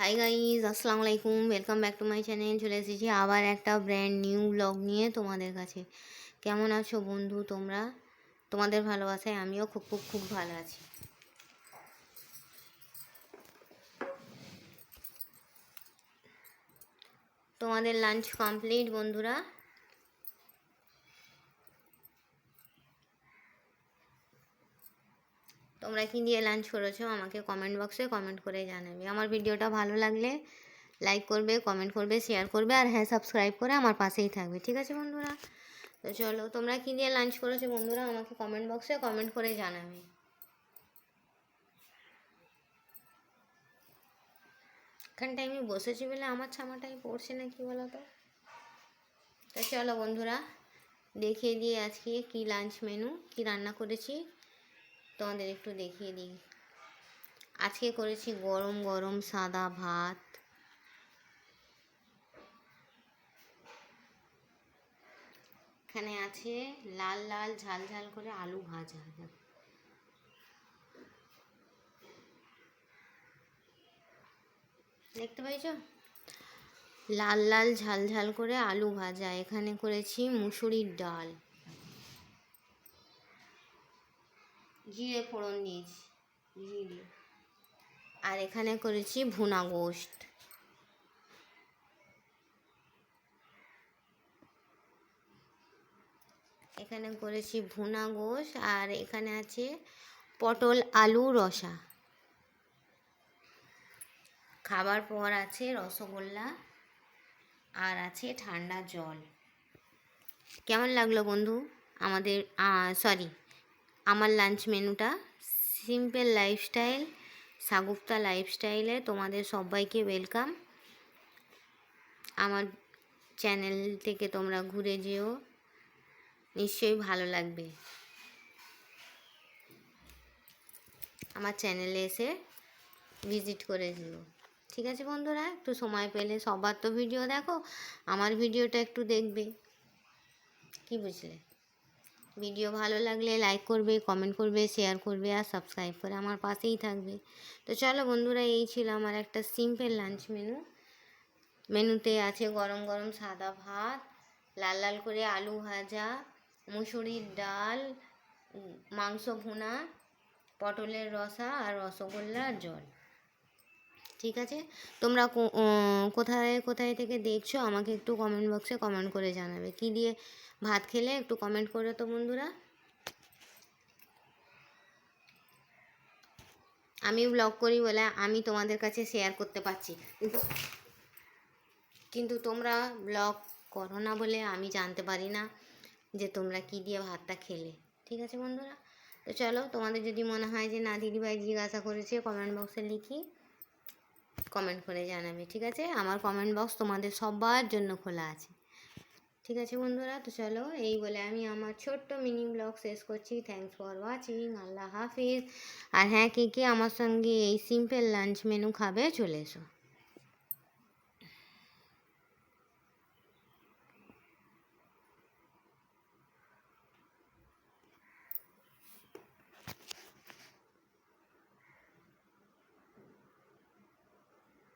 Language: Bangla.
হাই গাইজ, আসসালামু আলাইকুম। Welcome back to my channel. চলে এসেছি আবার একটা ব্র্যান্ড নিউ ব্লগ নিয়ে তোমাদের কাছে। কেমন আছো বন্ধু তোমরা? তোমাদের ভালোবাসায় আমিও খুব খুব খুব ভালো আছি। তোমাদের লাঞ্চ কমপ্লিট বন্ধুরা? তোমরা কি দিয়ে লাঞ্চ করেছো আমাকে কমেন্ট বক্সে কমেন্ট করে জানাবে। আমার ভিডিওটা ভালো লাগলে লাইক করবে, কমেন্ট করবে, শেয়ার করবে, আর হ্যাঁ, সাবস্ক্রাইব করে আমার পাশেই থাকবে। ঠিক আছে বন্ধুরা? তো চলো, তোমরা কি দিয়ে লাঞ্চ করেছো বন্ধুরা আমাকে কমেন্ট বক্সে কমেন্ট করে জানাবে। এখানটায় আমি বসেছি বলে আমার ছামাটাই পড়ছে না, কি বলো তো। তো চলো বন্ধুরা, দেখিয়ে দিই আজকে কি লাঞ্চ মেনু, কি রান্না করেছি তোমাদের একটু দেখিয়ে দিই। আজকে করেছি গরম গরম সাদা ভাত, এখানে আছে লাল লাল ঝাল ঝাল করে আলু ভাজা, দেখতে পাইছো? লাল লাল ঝাল ঝাল করে আলু ভাজা। এখানে করেছি মুসুরির ডাল, জিরে ফোড়ন দিয়েছি, জিরে। আর এখানে করেছি ভুনা গোশত। এখানে করেছি ভুনা গোশত, আর এখানে আছে পটল আলু রসা। খাবার পর আছে রসগোল্লা, আর আছে ঠান্ডা জল। কেমন লাগলো বন্ধু আমাদের আমার লাঞ্চ মেনুটা? সিম্পল লাইফস্টাইল, সাগুপ্তা লাইফস্টাইলে তোমাদের সবাইকে ওয়েলকাম। আমার চ্যানেল থেকে তোমরা ঘুরে যেও, নিশ্চয়ই ভালো লাগবে। আমার চ্যানেলে এসে ভিজিট করে যেও। ঠিক আছে বন্ধুরা, একটু সময় পেলে, সবার তো ভিডিও দেখো, আমার ভিডিওটা একটু দেখবে, কি বুঝলে? ভিডিও ভালো লাগলে লাইক করবে, কমেন্ট করবে, শেয়ার করবে, আর সাবস্ক্রাইব করে আমার পাশেই থাকবে। তো চলো বন্ধুরা, এই ছিল আমার একটা সিম্পল লাঞ্চ মেনুতে আছে গরম গরম সাদা ভাত, লাল লাল করে আলু ভাজা, মুসুরির ডাল, মাংস ভুনা, পটলের রসা, আর রসগোল্লা, আর জল। ঠিক আছে, তোমরা কোথায় কোথায় থেকে দেখছো আমাকে একটু কমেন্ট বক্সে কমেন্ট করে জানাবে। কি দিয়ে ভাত খেলে একটু কমেন্ট করো তো বন্ধুরা। আমি ব্লগ করি বলে আমি তোমাদের কাছে শেয়ার করতে পারছি, কিন্তু তোমরা ব্লগ করো না বলে আমি জানতে পারি না যে তোমরা কি দিয়ে ভাতটা খেলে। ঠিক আছে বন্ধুরা? তো চলো, তোমাদের যদি মনে হয় যে না দিদিভাই জিজ্ঞাসা করেছে, কমেন্ট বক্সে লিখি কমেন্ট করে জানাবে। ঠিক আছে, আমার কমেন্ট বক্স তোমাদের সবার জন্য খোলা আছে। ঠিক আছে বন্ধুরা? তো চলো, এই বলে আমি আমার ছোট্ট মিনি ব্লগ শেষ করছি। Thanks for watching. আল্লাহ হাফিজ। আর হ্যাঁ, কে কে আমার সঙ্গে এই সিম্পল লাঞ্চ মেনু খাবে চলে এসো।